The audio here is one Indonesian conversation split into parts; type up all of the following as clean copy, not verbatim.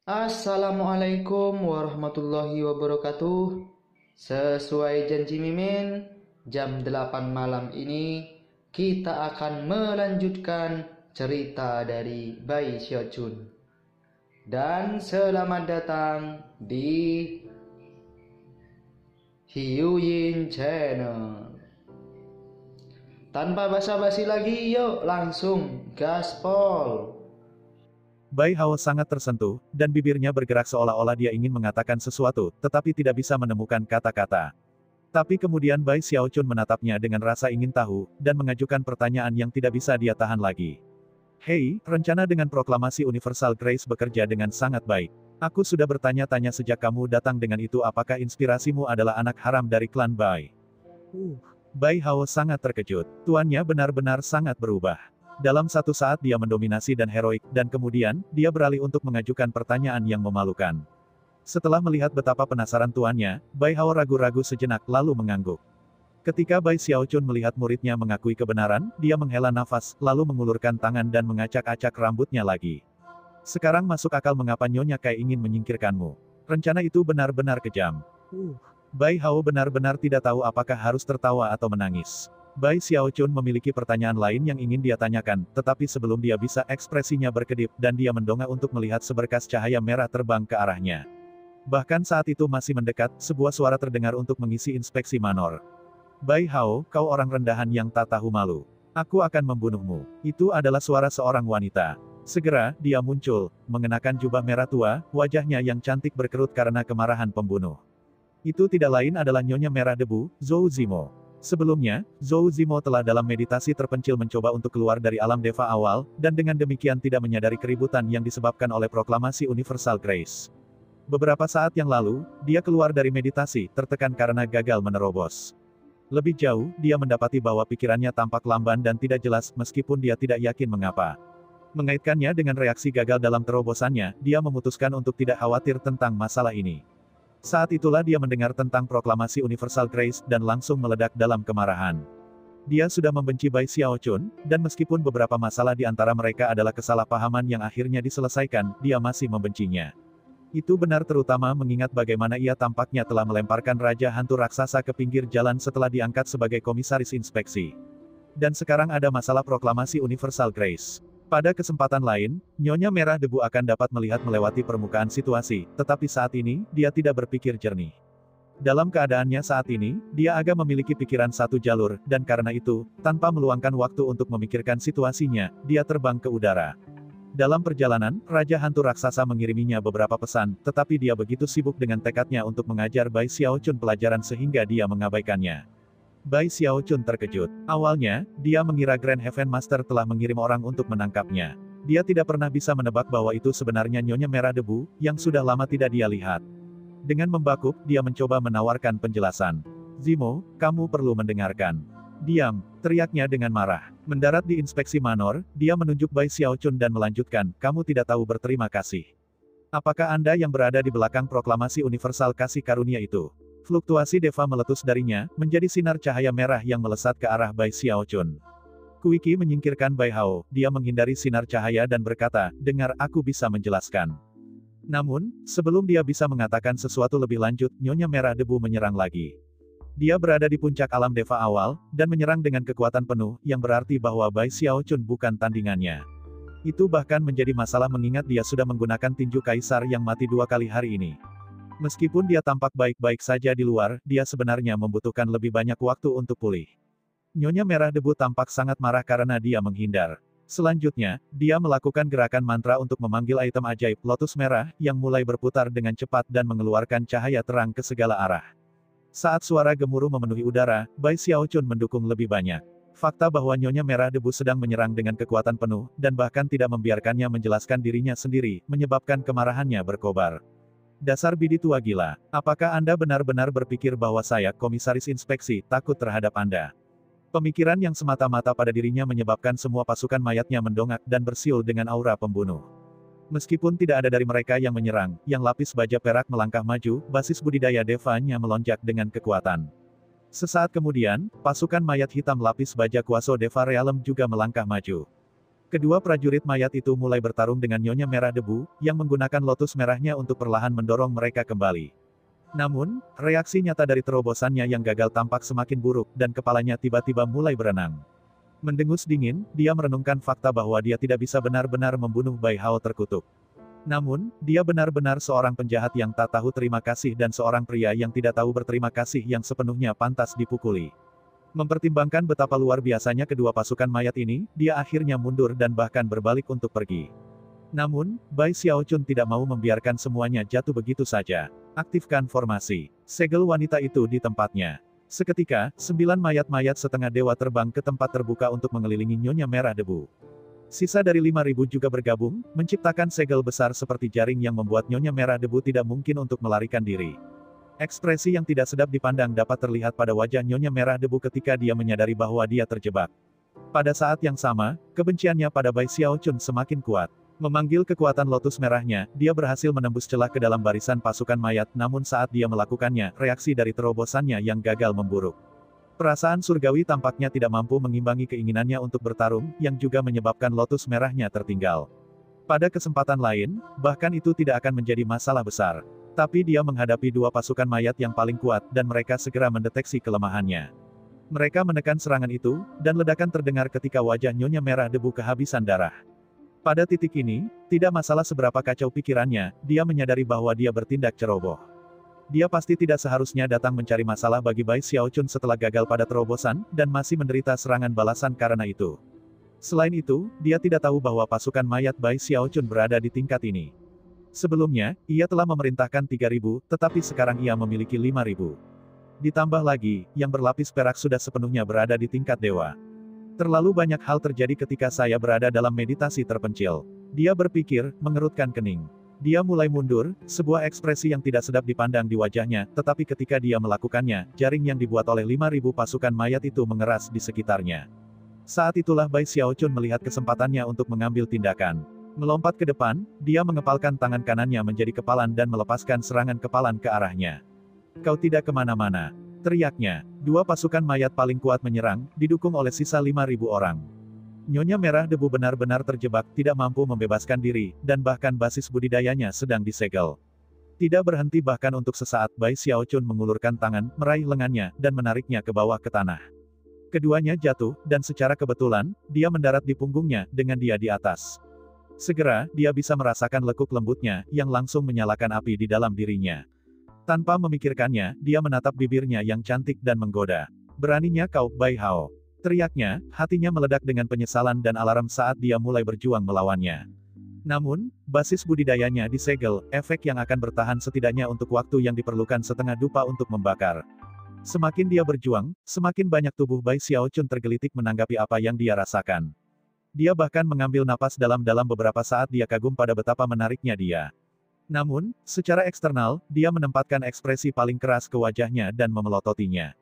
Assalamualaikum warahmatullahi wabarakatuh. Sesuai janji Mimin, jam 8 malam ini kita akan melanjutkan cerita dari Bai Xiaojun. Dan selamat datang di Hiyuyin Channel. Tanpa basa-basi lagi, yuk langsung gaspol. Bai Hao sangat tersentuh, dan bibirnya bergerak seolah-olah dia ingin mengatakan sesuatu, tetapi tidak bisa menemukan kata-kata. Tapi kemudian Bai Xiaochun menatapnya dengan rasa ingin tahu, dan mengajukan pertanyaan yang tidak bisa dia tahan lagi. Hei, rencana dengan proklamasi Universal Grace bekerja dengan sangat baik. Aku sudah bertanya-tanya sejak kamu datang dengan itu, apakah inspirasimu adalah anak haram dari klan Bai? Bai Hao sangat terkejut. Tuannya benar-benar sangat berubah. Dalam satu saat dia mendominasi dan heroik, dan kemudian, dia beralih untuk mengajukan pertanyaan yang memalukan. Setelah melihat betapa penasaran tuannya, Bai Hao ragu-ragu sejenak lalu mengangguk. Ketika Bai Xiaochun melihat muridnya mengakui kebenaran, dia menghela nafas, lalu mengulurkan tangan dan mengacak-acak rambutnya lagi. Sekarang masuk akal mengapa Nyonya Kai ingin menyingkirkanmu. Rencana itu benar-benar kejam. Bai Hao benar-benar tidak tahu apakah harus tertawa atau menangis. Bai Xiaochun memiliki pertanyaan lain yang ingin dia tanyakan, tetapi sebelum dia bisa, ekspresinya berkedip, dan dia mendongak untuk melihat seberkas cahaya merah terbang ke arahnya. Bahkan saat itu masih mendekat, sebuah suara terdengar untuk mengisi inspeksi manor. Bai Hao, kau orang rendahan yang tak tahu malu. Aku akan membunuhmu. Itu adalah suara seorang wanita. Segera, dia muncul, mengenakan jubah merah tua, wajahnya yang cantik berkerut karena kemarahan pembunuh. Itu tidak lain adalah Nyonya Merah Debu, Zhou Zimo. Sebelumnya, Zhou Zimo telah dalam meditasi terpencil mencoba untuk keluar dari alam deva awal, dan dengan demikian tidak menyadari keributan yang disebabkan oleh proklamasi Universal Grace. Beberapa saat yang lalu, dia keluar dari meditasi, tertekan karena gagal menerobos. Lebih jauh, dia mendapati bahwa pikirannya tampak lamban dan tidak jelas, meskipun dia tidak yakin mengapa. Mengaitkannya dengan reaksi gagal dalam terobosannya, dia memutuskan untuk tidak khawatir tentang masalah ini. Saat itulah dia mendengar tentang proklamasi Universal Grace, dan langsung meledak dalam kemarahan. Dia sudah membenci Bai Xiaochun, dan meskipun beberapa masalah di antara mereka adalah kesalahpahaman yang akhirnya diselesaikan, dia masih membencinya. Itu benar terutama mengingat bagaimana ia tampaknya telah melemparkan Raja Hantu Raksasa ke pinggir jalan setelah diangkat sebagai komisaris inspeksi. Dan sekarang ada masalah proklamasi Universal Grace. Pada kesempatan lain, Nyonya Merah Debu akan dapat melihat melewati permukaan situasi, tetapi saat ini, dia tidak berpikir jernih. Dalam keadaannya saat ini, dia agak memiliki pikiran satu jalur, dan karena itu, tanpa meluangkan waktu untuk memikirkan situasinya, dia terbang ke udara. Dalam perjalanan, Raja Hantu Raksasa mengiriminya beberapa pesan, tetapi dia begitu sibuk dengan tekadnya untuk mengajar Bai Xiaochun pelajaran sehingga dia mengabaikannya. Bai Xiaochun terkejut. Awalnya, dia mengira Grand Heaven Master telah mengirim orang untuk menangkapnya. Dia tidak pernah bisa menebak bahwa itu sebenarnya Nyonya Merah Debu, yang sudah lama tidak dia lihat. Dengan membakuk, dia mencoba menawarkan penjelasan. Zimo, kamu perlu mendengarkan. Diam, teriaknya dengan marah. Mendarat di inspeksi manor, dia menunjuk Bai Xiaochun dan melanjutkan, kamu tidak tahu berterima kasih. Apakah Anda yang berada di belakang proklamasi Universal Kasih Karunia itu? Fluktuasi deva meletus darinya, menjadi sinar cahaya merah yang melesat ke arah Bai Xiaochun. Kuiki menyingkirkan Bai Hao, dia menghindari sinar cahaya dan berkata, dengar, aku bisa menjelaskan. Namun, sebelum dia bisa mengatakan sesuatu lebih lanjut, Nyonya Merah Debu menyerang lagi. Dia berada di puncak alam deva awal, dan menyerang dengan kekuatan penuh, yang berarti bahwa Bai Xiaochun bukan tandingannya. Itu bahkan menjadi masalah mengingat dia sudah menggunakan tinju kaisar yang mati 2 kali hari ini. Meskipun dia tampak baik-baik saja di luar, dia sebenarnya membutuhkan lebih banyak waktu untuk pulih. Nyonya Merah Debu tampak sangat marah karena dia menghindar. Selanjutnya, dia melakukan gerakan mantra untuk memanggil item ajaib, lotus merah, yang mulai berputar dengan cepat dan mengeluarkan cahaya terang ke segala arah. Saat suara gemuruh memenuhi udara, Bai Xiaochun mendukung lebih banyak. Fakta bahwa Nyonya Merah Debu sedang menyerang dengan kekuatan penuh, dan bahkan tidak membiarkannya menjelaskan dirinya sendiri, menyebabkan kemarahannya berkobar. Dasar bidi tua gila. Apakah Anda benar-benar berpikir bahwa saya, komisaris inspeksi, takut terhadap Anda? Pemikiran yang semata-mata pada dirinya menyebabkan semua pasukan mayatnya mendongak dan bersiul dengan aura pembunuh. Meskipun tidak ada dari mereka yang menyerang, yang lapis baja perak melangkah maju, basis budidaya devanya melonjak dengan kekuatan. Sesaat kemudian, pasukan mayat hitam lapis baja kuaso Deva Realem juga melangkah maju. Kedua prajurit mayat itu mulai bertarung dengan Nyonya Merah Debu, yang menggunakan lotus merahnya untuk perlahan mendorong mereka kembali. Namun, reaksi nyata dari terobosannya yang gagal tampak semakin buruk, dan kepalanya tiba-tiba mulai berenang. Mendengus dingin, dia merenungkan fakta bahwa dia tidak bisa benar-benar membunuh Bai Hao terkutuk. Namun, dia benar-benar seorang penjahat yang tak tahu terima kasih dan seorang pria yang tidak tahu berterima kasih yang sepenuhnya pantas dipukuli. Mempertimbangkan betapa luar biasanya kedua pasukan mayat ini, dia akhirnya mundur dan bahkan berbalik untuk pergi. Namun, Bai Xiaochun tidak mau membiarkan semuanya jatuh begitu saja. Aktifkan formasi. Segel wanita itu di tempatnya. Seketika, 9 mayat-mayat setengah dewa terbang ke tempat terbuka untuk mengelilingi Nyonya Merah Debu. Sisa dari 5.000 juga bergabung, menciptakan segel besar seperti jaring yang membuat Nyonya Merah Debu tidak mungkin untuk melarikan diri. Ekspresi yang tidak sedap dipandang dapat terlihat pada wajah Nyonya Merah Debu ketika dia menyadari bahwa dia terjebak. Pada saat yang sama, kebenciannya pada Bai Xiaochun semakin kuat. Memanggil kekuatan lotus merahnya, dia berhasil menembus celah ke dalam barisan pasukan mayat, namun saat dia melakukannya, reaksi dari terobosannya yang gagal memburuk. Perasaan surgawi tampaknya tidak mampu mengimbangi keinginannya untuk bertarung, yang juga menyebabkan lotus merahnya tertinggal. Pada kesempatan lain, bahkan itu tidak akan menjadi masalah besar. Tapi dia menghadapi dua pasukan mayat yang paling kuat, dan mereka segera mendeteksi kelemahannya. Mereka menekan serangan itu, dan ledakan terdengar ketika wajah Nyonya Merah Debu kehabisan darah. Pada titik ini, tidak masalah seberapa kacau pikirannya, dia menyadari bahwa dia bertindak ceroboh. Dia pasti tidak seharusnya datang mencari masalah bagi Bai Xiaochun setelah gagal pada terobosan, dan masih menderita serangan balasan karena itu. Selain itu, dia tidak tahu bahwa pasukan mayat Bai Xiaochun berada di tingkat ini. Sebelumnya, ia telah memerintahkan 3.000, tetapi sekarang ia memiliki 5.000. Ditambah lagi, yang berlapis perak sudah sepenuhnya berada di tingkat dewa. Terlalu banyak hal terjadi ketika saya berada dalam meditasi terpencil. Dia berpikir, mengerutkan kening. Dia mulai mundur, sebuah ekspresi yang tidak sedap dipandang di wajahnya, tetapi ketika dia melakukannya, jaring yang dibuat oleh 5.000 pasukan mayat itu mengeras di sekitarnya. Saat itulah Bai Xiaochun melihat kesempatannya untuk mengambil tindakan. Melompat ke depan, dia mengepalkan tangan kanannya menjadi kepalan dan melepaskan serangan kepalan ke arahnya. "Kau tidak kemana-mana," teriaknya. Dua pasukan mayat paling kuat menyerang, didukung oleh sisa 5.000 orang. Nyonya Merah Debu benar-benar terjebak, tidak mampu membebaskan diri, dan bahkan basis budidayanya sedang disegel. Tidak berhenti bahkan untuk sesaat, Bai Xiaochun mengulurkan tangan, meraih lengannya, dan menariknya ke bawah ke tanah. Keduanya jatuh, dan secara kebetulan, dia mendarat di punggungnya, dengan dia di atas. Segera, dia bisa merasakan lekuk lembutnya, yang langsung menyalakan api di dalam dirinya. Tanpa memikirkannya, dia menatap bibirnya yang cantik dan menggoda. "Beraninya kau, Bai Hao!" teriaknya, hatinya meledak dengan penyesalan dan alarm saat dia mulai berjuang melawannya. Namun, basis budidayanya disegel, efek yang akan bertahan setidaknya untuk waktu yang diperlukan setengah dupa untuk membakar. Semakin dia berjuang, semakin banyak tubuh Bai Xiaochun tergelitik menanggapi apa yang dia rasakan. Dia bahkan mengambil napas dalam-dalam beberapa saat dia kagum pada betapa menariknya dia. Namun, secara eksternal, dia menempatkan ekspresi paling keras ke wajahnya dan memelototinya.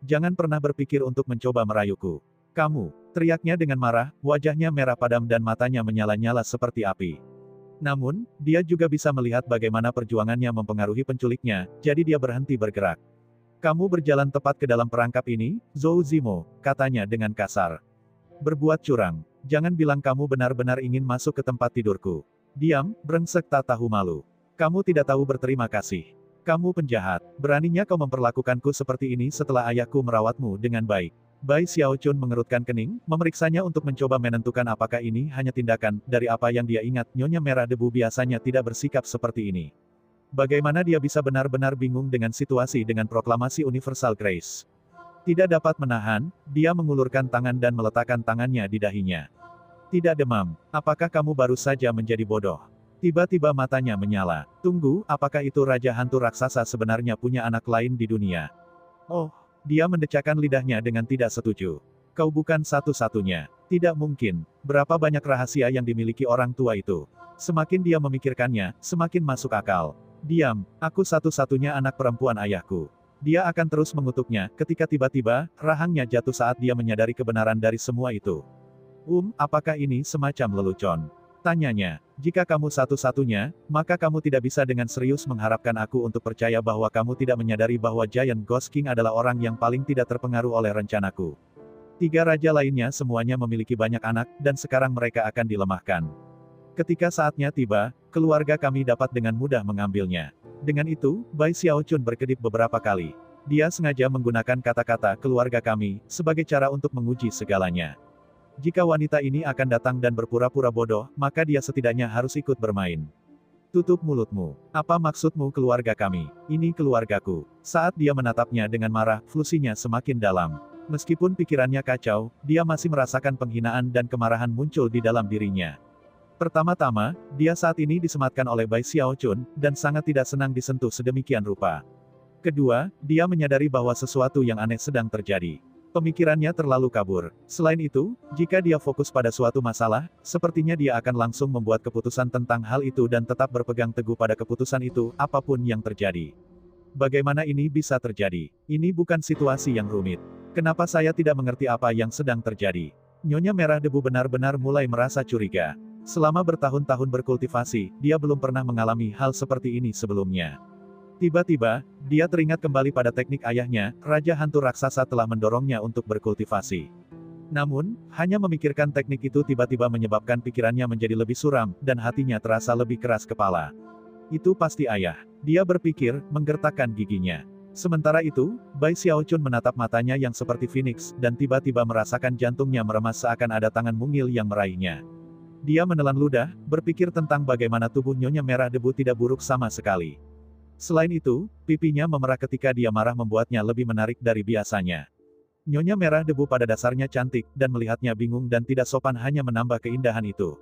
"Jangan pernah berpikir untuk mencoba merayuku. Kamu," teriaknya dengan marah, wajahnya merah padam dan matanya menyala-nyala seperti api. Namun, dia juga bisa melihat bagaimana perjuangannya mempengaruhi penculiknya, jadi dia berhenti bergerak. "Kamu berjalan tepat ke dalam perangkap ini, Zhou Zimo," katanya dengan kasar. "Berbuat curang. Jangan bilang kamu benar-benar ingin masuk ke tempat tidurku. Diam, brengsek tak tahu malu. Kamu tidak tahu berterima kasih. Kamu penjahat. Beraninya kau memperlakukanku seperti ini setelah ayahku merawatmu dengan baik." Bai Xiaochun mengerutkan kening, memeriksanya untuk mencoba menentukan apakah ini hanya tindakan. Dari apa yang dia ingat, Nyonya Merah Debu biasanya tidak bersikap seperti ini. Bagaimana dia bisa benar-benar bingung dengan situasi dengan proklamasi Universal Grace? Tidak dapat menahan, dia mengulurkan tangan dan meletakkan tangannya di dahinya. "Tidak demam. Apakah kamu baru saja menjadi bodoh?" Tiba-tiba matanya menyala. "Tunggu, apakah itu Raja Hantu Raksasa sebenarnya punya anak lain di dunia?" "Oh." Dia mendecakkan lidahnya dengan tidak setuju. "Kau bukan satu-satunya. Tidak mungkin. Berapa banyak rahasia yang dimiliki orang tua itu?" Semakin dia memikirkannya, semakin masuk akal. "Diam, aku satu-satunya anak perempuan ayahku." Dia akan terus mengutuknya, ketika tiba-tiba, rahangnya jatuh saat dia menyadari kebenaran dari semua itu. Apakah ini semacam lelucon?" tanyanya. "Jika kamu satu-satunya, maka kamu tidak bisa dengan serius mengharapkan aku untuk percaya bahwa kamu tidak menyadari bahwa Giant Ghost King adalah orang yang paling tidak terpengaruh oleh rencanaku." 3 raja lainnya semuanya memiliki banyak anak, dan sekarang mereka akan dilemahkan. Ketika saatnya tiba, keluarga kami dapat dengan mudah mengambilnya. Dengan itu, Bai Xiaochun berkedip beberapa kali. Dia sengaja menggunakan kata-kata keluarga kami, sebagai cara untuk menguji segalanya. Jika wanita ini akan datang dan berpura-pura bodoh, maka dia setidaknya harus ikut bermain. Tutup mulutmu. Apa maksudmu keluarga kami? Ini keluargaku. Saat dia menatapnya dengan marah, flusinya semakin dalam. Meskipun pikirannya kacau, dia masih merasakan penghinaan dan kemarahan muncul di dalam dirinya. Pertama-tama, dia saat ini disematkan oleh Bai Xiaochun, dan sangat tidak senang disentuh sedemikian rupa. Kedua, dia menyadari bahwa sesuatu yang aneh sedang terjadi. Pemikirannya terlalu kabur. Selain itu, jika dia fokus pada suatu masalah, sepertinya dia akan langsung membuat keputusan tentang hal itu dan tetap berpegang teguh pada keputusan itu, apapun yang terjadi. Bagaimana ini bisa terjadi? Ini bukan situasi yang rumit. Kenapa saya tidak mengerti apa yang sedang terjadi? Nyonya Merah Debu benar-benar mulai merasa curiga. Selama bertahun-tahun berkultivasi, dia belum pernah mengalami hal seperti ini sebelumnya. Tiba-tiba, dia teringat kembali pada teknik ayahnya, Raja Hantu Raksasa telah mendorongnya untuk berkultivasi. Namun, hanya memikirkan teknik itu tiba-tiba menyebabkan pikirannya menjadi lebih suram, dan hatinya terasa lebih keras kepala. Itu pasti ayah. Dia berpikir, menggertakkan giginya. Sementara itu, Bai Xiaochun menatap matanya yang seperti phoenix, dan tiba-tiba merasakan jantungnya meremas seakan ada tangan mungil yang meraihnya. Dia menelan ludah, berpikir tentang bagaimana tubuh Nyonya Merah Debu tidak buruk sama sekali. Selain itu, pipinya memerah ketika dia marah membuatnya lebih menarik dari biasanya. Nyonya Merah Debu pada dasarnya cantik, dan melihatnya bingung dan tidak sopan hanya menambah keindahan itu.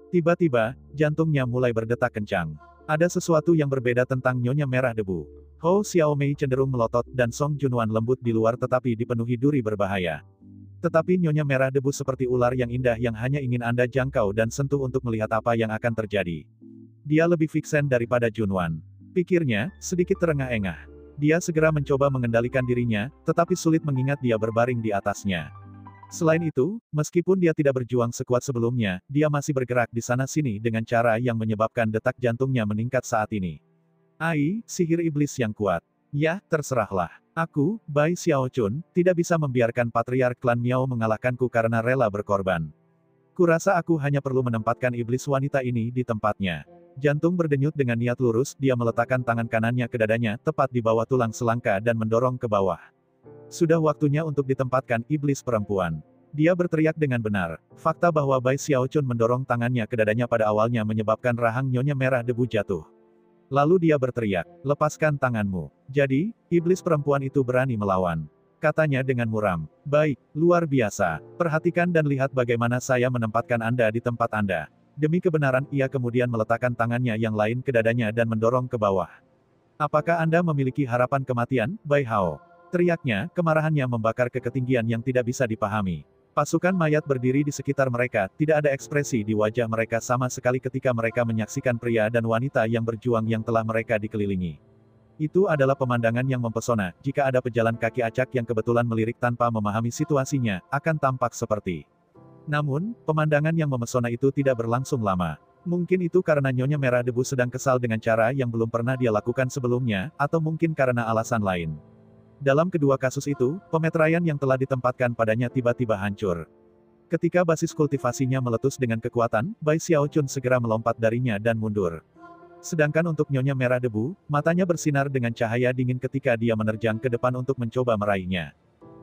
Tiba-tiba, jantungnya mulai berdetak kencang. Ada sesuatu yang berbeda tentang Nyonya Merah Debu. Hou Xiaomei cenderung melotot, dan Song Junwan lembut di luar tetapi dipenuhi duri berbahaya. Tetapi Nyonya Merah Debu seperti ular yang indah yang hanya ingin Anda jangkau dan sentuh untuk melihat apa yang akan terjadi. Dia lebih fiksen daripada Junwan. Pikirnya, sedikit terengah-engah. Dia segera mencoba mengendalikan dirinya, tetapi sulit mengingat dia berbaring di atasnya. Selain itu, meskipun dia tidak berjuang sekuat sebelumnya, dia masih bergerak di sana-sini dengan cara yang menyebabkan detak jantungnya meningkat saat ini. Ai, sihir iblis yang kuat. Ya, terserahlah. Aku, Bai Xiaochun, tidak bisa membiarkan patriark klan Miao mengalahkanku karena rela berkorban. Kurasa aku hanya perlu menempatkan iblis wanita ini di tempatnya. Jantung berdenyut dengan niat lurus, dia meletakkan tangan kanannya ke dadanya, tepat di bawah tulang selangka dan mendorong ke bawah. Sudah waktunya untuk ditempatkan iblis perempuan. Dia berteriak dengan benar. Fakta bahwa Bai Xiaochun mendorong tangannya ke dadanya pada awalnya menyebabkan rahang Nyonya Merah Debu jatuh. Lalu dia berteriak, lepaskan tanganmu. Jadi, iblis perempuan itu berani melawan. Katanya dengan muram. Baik, luar biasa. Perhatikan dan lihat bagaimana saya menempatkan Anda di tempat Anda. Demi kebenaran, ia kemudian meletakkan tangannya yang lain ke dadanya dan mendorong ke bawah. Apakah Anda memiliki harapan kematian, Bai Hao? Teriaknya, kemarahannya membakar ke ketinggian yang tidak bisa dipahami. Pasukan mayat berdiri di sekitar mereka, tidak ada ekspresi di wajah mereka sama sekali ketika mereka menyaksikan pria dan wanita yang berjuang yang telah mereka dikelilingi. Itu adalah pemandangan yang mempesona, jika ada pejalan kaki acak yang kebetulan melirik tanpa memahami situasinya, akan tampak seperti. Namun, pemandangan yang memesona itu tidak berlangsung lama. Mungkin itu karena Nyonya Merah Debu sedang kesal dengan cara yang belum pernah dia lakukan sebelumnya, atau mungkin karena alasan lain. Dalam kedua kasus itu, pemeteraian yang telah ditempatkan padanya tiba-tiba hancur. Ketika basis kultivasinya meletus dengan kekuatan, Bai Xiaochun segera melompat darinya dan mundur. Sedangkan untuk Nyonya Merah Debu, matanya bersinar dengan cahaya dingin ketika dia menerjang ke depan untuk mencoba meraihnya.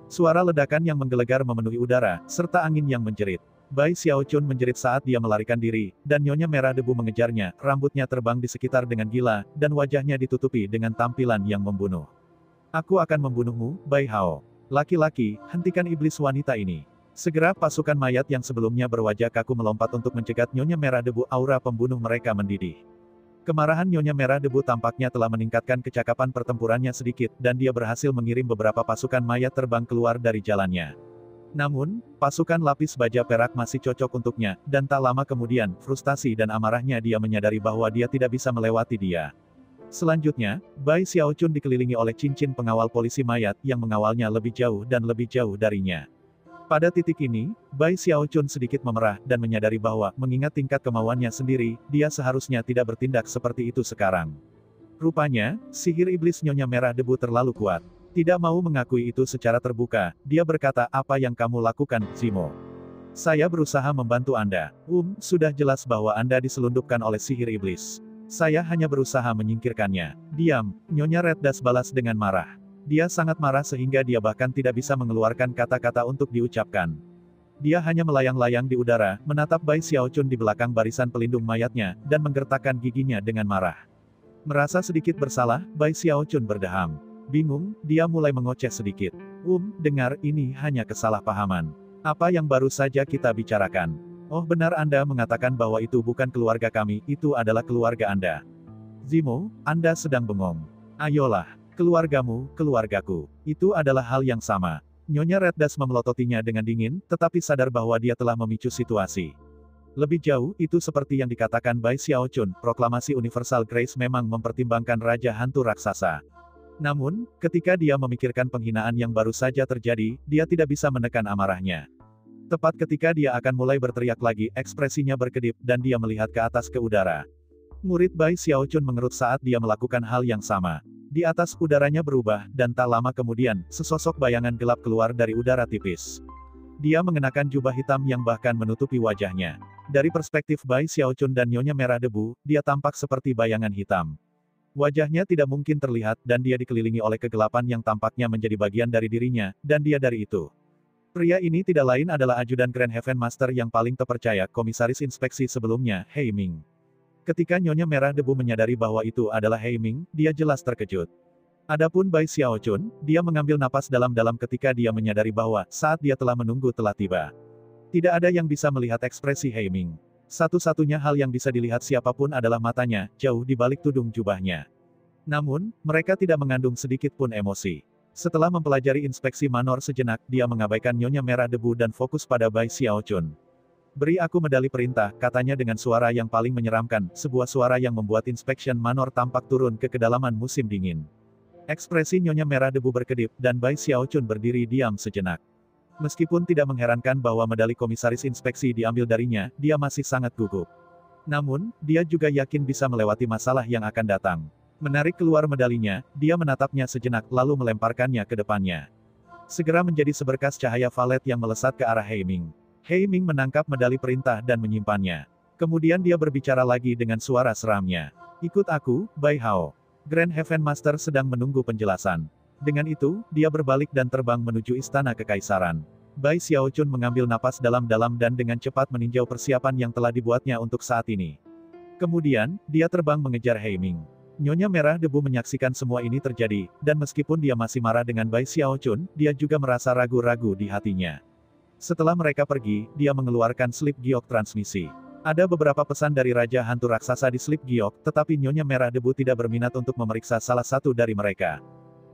Suara ledakan yang menggelegar memenuhi udara, serta angin yang menjerit. Bai Xiaochun menjerit saat dia melarikan diri, dan Nyonya Merah Debu mengejarnya, rambutnya terbang di sekitar dengan gila, dan wajahnya ditutupi dengan tampilan yang membunuh. Aku akan membunuhmu, Bai Hao. Laki-laki, hentikan iblis wanita ini. Segera pasukan mayat yang sebelumnya berwajah kaku melompat untuk mencegat Nyonya Merah Debu, aura pembunuh mereka mendidih. Kemarahan Nyonya Merah Debu tampaknya telah meningkatkan kecakapan pertempurannya sedikit, dan dia berhasil mengirim beberapa pasukan mayat terbang keluar dari jalannya. Namun, pasukan lapis baja perak masih cocok untuknya, dan tak lama kemudian, frustasi dan amarahnya dia menyadari bahwa dia tidak bisa melewati dia. Selanjutnya, Bai Xiaochun dikelilingi oleh cincin pengawal polisi mayat, yang mengawalnya lebih jauh dan lebih jauh darinya. Pada titik ini, Bai Xiaochun sedikit memerah, dan menyadari bahwa, mengingat tingkat kemauannya sendiri, dia seharusnya tidak bertindak seperti itu sekarang. Rupanya, sihir iblis Nyonya Merah Debu terlalu kuat. Tidak mau mengakui itu secara terbuka, dia berkata, apa yang kamu lakukan, Zimo? Saya berusaha membantu Anda. Sudah jelas bahwa Anda diselundupkan oleh sihir iblis. Saya hanya berusaha menyingkirkannya. Diam, Nyonya Red Dust balas dengan marah. Dia sangat marah sehingga dia bahkan tidak bisa mengeluarkan kata-kata untuk diucapkan. Dia hanya melayang-layang di udara, menatap Bai Xiaochun di belakang barisan pelindung mayatnya, dan menggertakkan giginya dengan marah. Merasa sedikit bersalah, Bai Xiaochun berdeham. Bingung, dia mulai mengoceh sedikit. Dengar, ini hanya kesalahpahaman. Apa yang baru saja kita bicarakan? Oh benar Anda mengatakan bahwa itu bukan keluarga kami, itu adalah keluarga Anda. Zimo, Anda sedang bengong. Ayolah, keluargamu, keluargaku. Itu adalah hal yang sama. Nyonya Red Dust memelototinya dengan dingin, tetapi sadar bahwa dia telah memicu situasi. Lebih jauh, itu seperti yang dikatakan Bai Xiaochun, proklamasi Universal Grace memang mempertimbangkan Raja Hantu Raksasa. Namun, ketika dia memikirkan penghinaan yang baru saja terjadi, dia tidak bisa menekan amarahnya. Tepat ketika dia akan mulai berteriak lagi, ekspresinya berkedip, dan dia melihat ke atas ke udara. Murid Bai Xiaochun mengerut saat dia melakukan hal yang sama. Di atas udaranya berubah, dan tak lama kemudian, sesosok bayangan gelap keluar dari udara tipis. Dia mengenakan jubah hitam yang bahkan menutupi wajahnya. Dari perspektif Bai Xiaochun dan Nyonya Merah Debu, dia tampak seperti bayangan hitam. Wajahnya tidak mungkin terlihat, dan dia dikelilingi oleh kegelapan yang tampaknya menjadi bagian dari dirinya, dan dia dari itu. Pria ini tidak lain adalah ajudan Grand Heaven Master yang paling terpercaya, komisaris inspeksi sebelumnya, Hei Ming. Ketika Nyonya Merah Debu menyadari bahwa itu adalah Hei Ming, dia jelas terkejut. Adapun Bai Xiaochun, dia mengambil napas dalam-dalam ketika dia menyadari bahwa, saat dia telah menunggu telah tiba. Tidak ada yang bisa melihat ekspresi Hei Ming. Satu-satunya hal yang bisa dilihat siapapun adalah matanya, jauh di balik tudung jubahnya. Namun, mereka tidak mengandung sedikit pun emosi. Setelah mempelajari inspeksi manor sejenak, dia mengabaikan Nyonya Merah Debu dan fokus pada Bai Xiaochun. Beri aku medali perintah, katanya dengan suara yang paling menyeramkan, sebuah suara yang membuat inspection manor tampak turun ke kedalaman musim dingin. Ekspresi Nyonya Merah Debu berkedip, dan Bai Xiaochun berdiri diam sejenak. Meskipun tidak mengherankan bahwa medali komisaris inspeksi diambil darinya, dia masih sangat gugup. Namun, dia juga yakin bisa melewati masalah yang akan datang. Menarik keluar medalinya, dia menatapnya sejenak lalu melemparkannya ke depannya. Segera menjadi seberkas cahaya valet yang melesat ke arah Hei Ming. Hei Ming menangkap medali perintah dan menyimpannya. Kemudian dia berbicara lagi dengan suara seramnya. Ikut aku, Bai Hao. Grand Heaven Master sedang menunggu penjelasan. Dengan itu, dia berbalik dan terbang menuju istana kekaisaran. Bai Xiaochun mengambil napas dalam-dalam dan dengan cepat meninjau persiapan yang telah dibuatnya untuk saat ini. Kemudian, dia terbang mengejar Hei Ming. Nyonya Merah Debu menyaksikan semua ini terjadi, dan meskipun dia masih marah dengan Bai Xiaochun, dia juga merasa ragu-ragu di hatinya. Setelah mereka pergi, dia mengeluarkan slip giok transmisi. Ada beberapa pesan dari Raja Hantu Raksasa di slip giok, tetapi Nyonya Merah Debu tidak berminat untuk memeriksa salah satu dari mereka.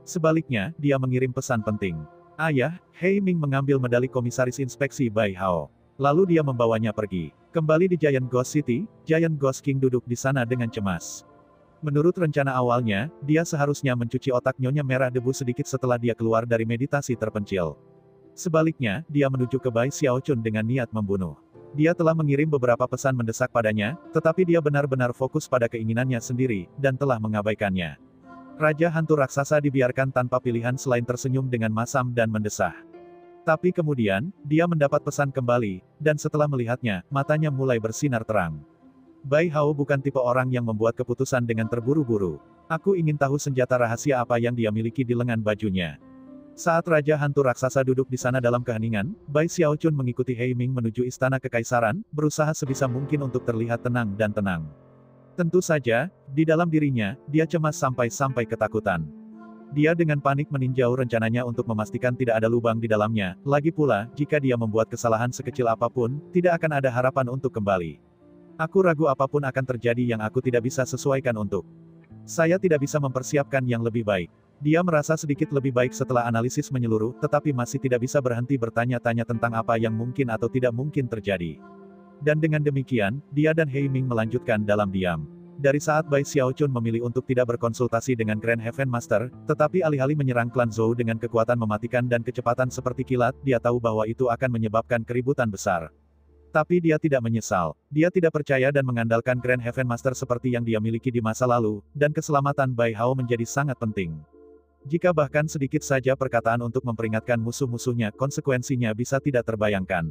Sebaliknya, dia mengirim pesan penting. Ayah, Hei Ming mengambil medali komisaris inspeksi Bai Hao. Lalu dia membawanya pergi. Kembali di Giant Ghost City, Giant Ghost King duduk di sana dengan cemas. Menurut rencana awalnya, dia seharusnya mencuci otak Nyonya Merah Debu sedikit setelah dia keluar dari meditasi terpencil. Sebaliknya, dia menuju ke Bai Xiaochun dengan niat membunuh. Dia telah mengirim beberapa pesan mendesak padanya, tetapi dia benar-benar fokus pada keinginannya sendiri, dan telah mengabaikannya. Raja Hantu Raksasa dibiarkan tanpa pilihan selain tersenyum dengan masam dan mendesah. Tapi kemudian, dia mendapat pesan kembali, dan setelah melihatnya, matanya mulai bersinar terang. Bai Hao bukan tipe orang yang membuat keputusan dengan terburu-buru. Aku ingin tahu senjata rahasia apa yang dia miliki di lengan bajunya. Saat Raja Hantu Raksasa duduk di sana dalam keheningan, Bai Xiaochun mengikuti Hei Ming menuju istana kekaisaran, berusaha sebisa mungkin untuk terlihat tenang dan tenang. Tentu saja, di dalam dirinya, dia cemas sampai ketakutan. Dia dengan panik meninjau rencananya untuk memastikan tidak ada lubang di dalamnya, lagi pula, jika dia membuat kesalahan sekecil apapun, tidak akan ada harapan untuk kembali. Aku ragu apapun akan terjadi yang aku tidak bisa sesuaikan untuk. Saya tidak bisa mempersiapkan yang lebih baik. Dia merasa sedikit lebih baik setelah analisis menyeluruh, tetapi masih tidak bisa berhenti bertanya-tanya tentang apa yang mungkin atau tidak mungkin terjadi. Dan dengan demikian, dia dan Hei Ming melanjutkan dalam diam. Dari saat Bai Xiaochun memilih untuk tidak berkonsultasi dengan Grand Heaven Master, tetapi alih-alih menyerang klan Zhou dengan kekuatan mematikan dan kecepatan seperti kilat, dia tahu bahwa itu akan menyebabkan keributan besar. Tapi dia tidak menyesal. Dia tidak percaya dan mengandalkan Grand Heaven Master seperti yang dia miliki di masa lalu, dan keselamatan Bai Hao menjadi sangat penting. Jika bahkan sedikit saja perkataan untuk memperingatkan musuh-musuhnya, konsekuensinya bisa tidak terbayangkan.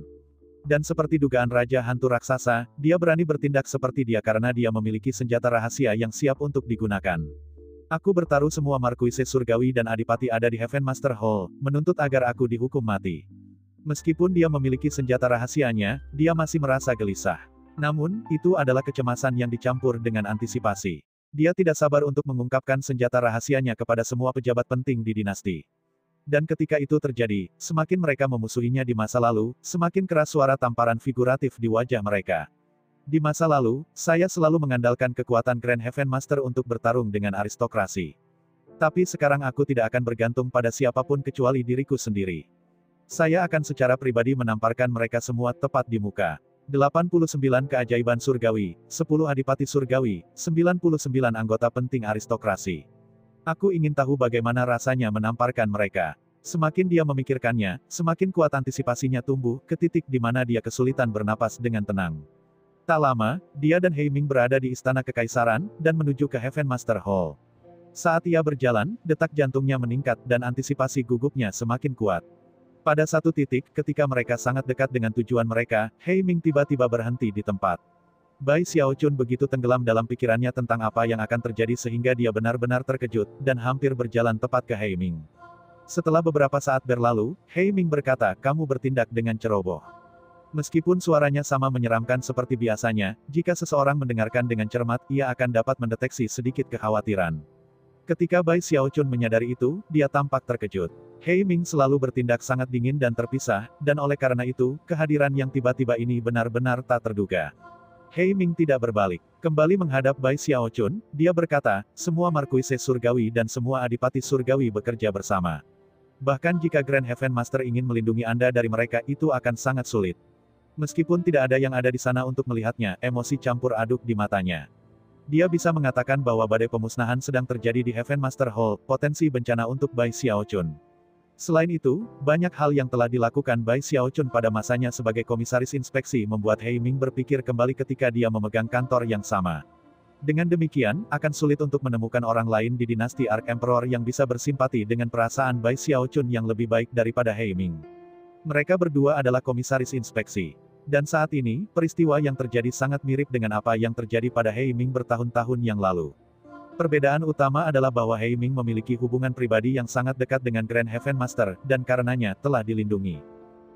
Dan seperti dugaan Raja Hantu Raksasa, dia berani bertindak seperti dia karena dia memiliki senjata rahasia yang siap untuk digunakan. Aku bertaruh semua Markuise Surgawi dan Adipati ada di Heaven Master Hall, menuntut agar aku dihukum mati. Meskipun dia memiliki senjata rahasianya, dia masih merasa gelisah. Namun, itu adalah kecemasan yang dicampur dengan antisipasi. Dia tidak sabar untuk mengungkapkan senjata rahasianya kepada semua pejabat penting di dinasti. Dan ketika itu terjadi, semakin mereka memusuhinya di masa lalu, semakin keras suara tamparan figuratif di wajah mereka. Di masa lalu, saya selalu mengandalkan kekuatan Grand Heaven Master untuk bertarung dengan aristokrasi. Tapi sekarang aku tidak akan bergantung pada siapapun kecuali diriku sendiri. Saya akan secara pribadi menamparkan mereka semua tepat di muka. 89 keajaiban surgawi, 10 adipati surgawi, 99 anggota penting aristokrasi. Aku ingin tahu bagaimana rasanya menamparkan mereka. Semakin dia memikirkannya, semakin kuat antisipasinya tumbuh, ke titik di mana dia kesulitan bernapas dengan tenang. Tak lama, dia dan He Ming berada di Istana Kekaisaran, dan menuju ke Heaven Master Hall. Saat ia berjalan, detak jantungnya meningkat dan antisipasi gugupnya semakin kuat. Pada satu titik, ketika mereka sangat dekat dengan tujuan mereka, He Ming tiba-tiba berhenti di tempat. Bai Xiaochun begitu tenggelam dalam pikirannya tentang apa yang akan terjadi sehingga dia benar-benar terkejut, dan hampir berjalan tepat ke He Ming. Setelah beberapa saat berlalu, He Ming berkata, "Kamu bertindak dengan ceroboh." Meskipun suaranya sama menyeramkan seperti biasanya, jika seseorang mendengarkan dengan cermat, ia akan dapat mendeteksi sedikit kekhawatiran. Ketika Bai Xiaochun menyadari itu, dia tampak terkejut. He Ming selalu bertindak sangat dingin dan terpisah, dan oleh karena itu, kehadiran yang tiba-tiba ini benar-benar tak terduga. He Ming tidak berbalik. Kembali menghadap Bai Xiaochun, dia berkata, "Semua Markuise Surgawi dan semua Adipati Surgawi bekerja bersama. Bahkan jika Grand Heaven Master ingin melindungi Anda dari mereka, itu akan sangat sulit." Meskipun tidak ada yang ada di sana untuk melihatnya, emosi campur aduk di matanya. Dia bisa mengatakan bahwa badai pemusnahan sedang terjadi di Heaven Master Hall, potensi bencana untuk Bai Xiaochun. Selain itu, banyak hal yang telah dilakukan Bai Xiaochun pada masanya sebagai komisaris inspeksi membuat He Ming berpikir kembali ketika dia memegang kantor yang sama. Dengan demikian, akan sulit untuk menemukan orang lain di dinasti Ark Emperor yang bisa bersimpati dengan perasaan Bai Xiaochun yang lebih baik daripada He Ming. Mereka berdua adalah komisaris inspeksi. Dan saat ini, peristiwa yang terjadi sangat mirip dengan apa yang terjadi pada He Ming bertahun-tahun yang lalu. Perbedaan utama adalah bahwa He Ming memiliki hubungan pribadi yang sangat dekat dengan Grand Heaven Master, dan karenanya telah dilindungi.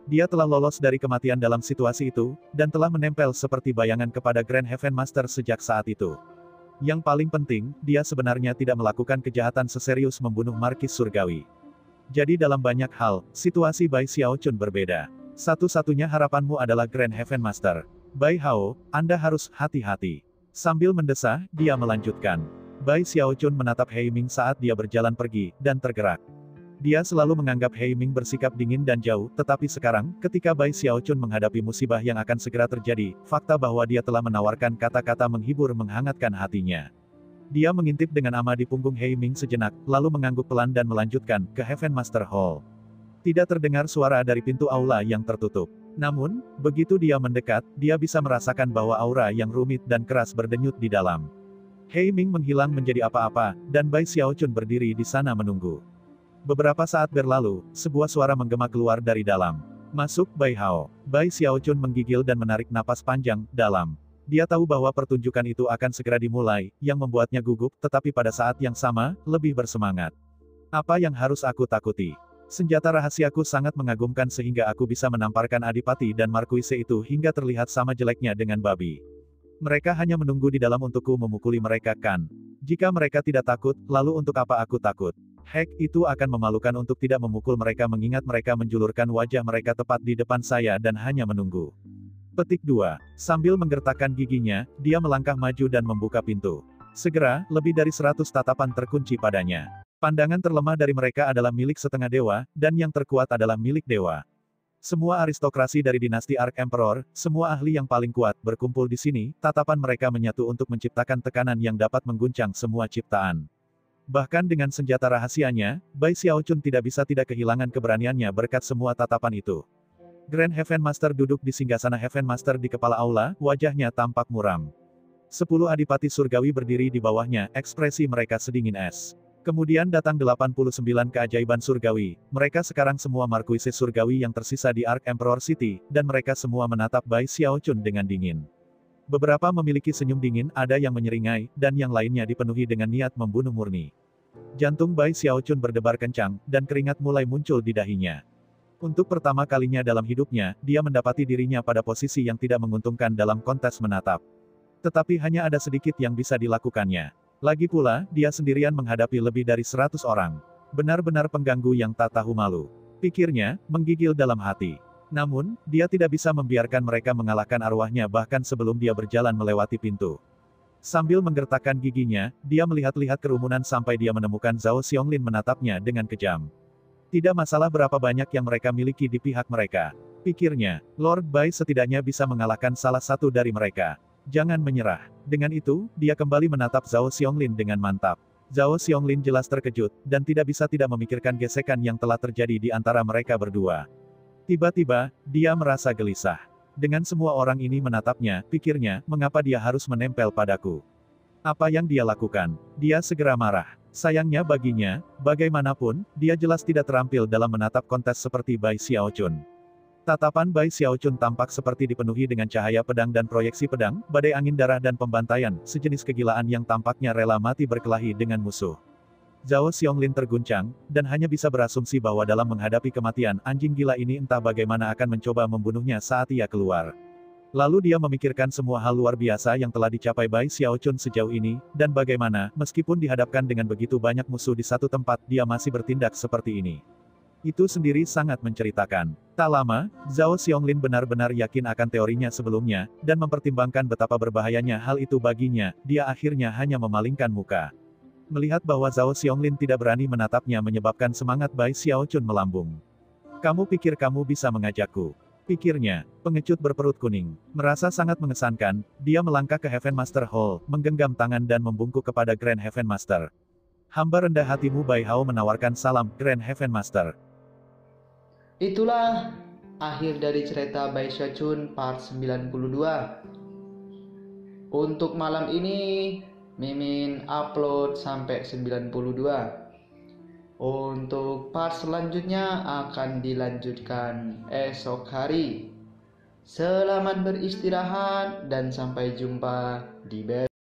Dia telah lolos dari kematian dalam situasi itu, dan telah menempel seperti bayangan kepada Grand Heaven Master sejak saat itu. Yang paling penting, dia sebenarnya tidak melakukan kejahatan seserius membunuh Markis Surgawi. Jadi dalam banyak hal, situasi Bai Xiaochun berbeda. Satu-satunya harapanmu adalah Grand Heaven Master. Bai Hao, Anda harus hati-hati. Sambil mendesah, dia melanjutkan. Bai Xiaochun menatap He Ming saat dia berjalan pergi, dan tergerak. Dia selalu menganggap He Ming bersikap dingin dan jauh, tetapi sekarang, ketika Bai Xiaochun menghadapi musibah yang akan segera terjadi, fakta bahwa dia telah menawarkan kata-kata menghibur menghangatkan hatinya. Dia mengintip dengan ama di punggung He Ming sejenak, lalu mengangguk pelan dan melanjutkan, ke Heaven Master Hall. Tidak terdengar suara dari pintu aula yang tertutup. Namun, begitu dia mendekat, dia bisa merasakan bahwa aura yang rumit dan keras berdenyut di dalam. He Ming menghilang menjadi apa-apa, dan Bai Xiaochun berdiri di sana menunggu. Beberapa saat berlalu, sebuah suara menggema keluar dari dalam. "Masuk, Bai Hao." Bai Xiaochun menggigil dan menarik napas panjang, dalam. Dia tahu bahwa pertunjukan itu akan segera dimulai, yang membuatnya gugup, tetapi pada saat yang sama, lebih bersemangat. "Apa yang harus aku takuti? Senjata rahasiaku sangat mengagumkan sehingga aku bisa menamparkan Adipati dan Markuise itu hingga terlihat sama jeleknya dengan babi. Mereka hanya menunggu di dalam untukku memukuli mereka kan? Jika mereka tidak takut, lalu untuk apa aku takut? Hek, itu akan memalukan untuk tidak memukul mereka mengingat mereka menjulurkan wajah mereka tepat di depan saya dan hanya menunggu." Petik 2. Sambil menggertakkan giginya, dia melangkah maju dan membuka pintu. Segera, lebih dari 100 tatapan terkunci padanya. Pandangan terlemah dari mereka adalah milik setengah dewa, dan yang terkuat adalah milik dewa. Semua aristokrasi dari dinasti Ark Emperor, semua ahli yang paling kuat, berkumpul di sini, tatapan mereka menyatu untuk menciptakan tekanan yang dapat mengguncang semua ciptaan. Bahkan dengan senjata rahasianya, Bai Xiaochun tidak bisa tidak kehilangan keberaniannya berkat semua tatapan itu. Grand Heaven Master duduk di singgasana Heaven Master di kepala aula, wajahnya tampak muram. 10 adipati surgawi berdiri di bawahnya, ekspresi mereka sedingin es. Kemudian datang 89 keajaiban surgawi, mereka sekarang semua markuisis surgawi yang tersisa di Ark Emperor City, dan mereka semua menatap Bai Xiaochun dengan dingin. Beberapa memiliki senyum dingin, ada yang menyeringai, dan yang lainnya dipenuhi dengan niat membunuh murni. Jantung Bai Xiaochun berdebar kencang, dan keringat mulai muncul di dahinya. Untuk pertama kalinya dalam hidupnya, dia mendapati dirinya pada posisi yang tidak menguntungkan dalam kontes menatap. Tetapi hanya ada sedikit yang bisa dilakukannya. Lagi pula, dia sendirian menghadapi lebih dari 100 orang. Benar-benar pengganggu yang tak tahu malu. Pikirnya, menggigil dalam hati. Namun, dia tidak bisa membiarkan mereka mengalahkan arwahnya bahkan sebelum dia berjalan melewati pintu. Sambil menggertakkan giginya, dia melihat-lihat kerumunan sampai dia menemukan Zhao Xiongling menatapnya dengan kejam. Tidak masalah berapa banyak yang mereka miliki di pihak mereka. Pikirnya, Lord Bai setidaknya bisa mengalahkan salah satu dari mereka. Jangan menyerah. Dengan itu, dia kembali menatap Zhao Xiongling dengan mantap. Zhao Xiongling jelas terkejut, dan tidak bisa tidak memikirkan gesekan yang telah terjadi di antara mereka berdua. Tiba-tiba, dia merasa gelisah. Dengan semua orang ini menatapnya, pikirnya, mengapa dia harus menempel padaku? Apa yang dia lakukan? Dia segera marah. Sayangnya baginya, bagaimanapun, dia jelas tidak terampil dalam menatap kontes seperti Bai Xiaochun. Tatapan Bai Xiaochun tampak seperti dipenuhi dengan cahaya pedang dan proyeksi pedang, badai angin darah dan pembantaian, sejenis kegilaan yang tampaknya rela mati berkelahi dengan musuh. Zhao Xiongling terguncang, dan hanya bisa berasumsi bahwa dalam menghadapi kematian, anjing gila ini entah bagaimana akan mencoba membunuhnya saat ia keluar. Lalu dia memikirkan semua hal luar biasa yang telah dicapai Bai Xiaochun sejauh ini, dan bagaimana, meskipun dihadapkan dengan begitu banyak musuh di satu tempat, dia masih bertindak seperti ini. Itu sendiri sangat menceritakan. Tak lama, Zhao Xiongling benar-benar yakin akan teorinya sebelumnya, dan mempertimbangkan betapa berbahayanya hal itu baginya, dia akhirnya hanya memalingkan muka. Melihat bahwa Zhao Xiongling tidak berani menatapnya menyebabkan semangat Bai Xiaochun melambung. Kamu pikir kamu bisa mengajakku? Pikirnya, pengecut berperut kuning. Merasa sangat mengesankan, dia melangkah ke Heaven Master Hall, menggenggam tangan dan membungkuk kepada Grand Heaven Master. Hamba rendah hatimu Bai Hao menawarkan salam, Grand Heaven Master. Itulah akhir dari cerita Bai Xiaochun part 92. Untuk malam ini, Mimin upload sampai 92. Untuk part selanjutnya akan dilanjutkan esok hari. Selamat beristirahat dan sampai jumpa di besok.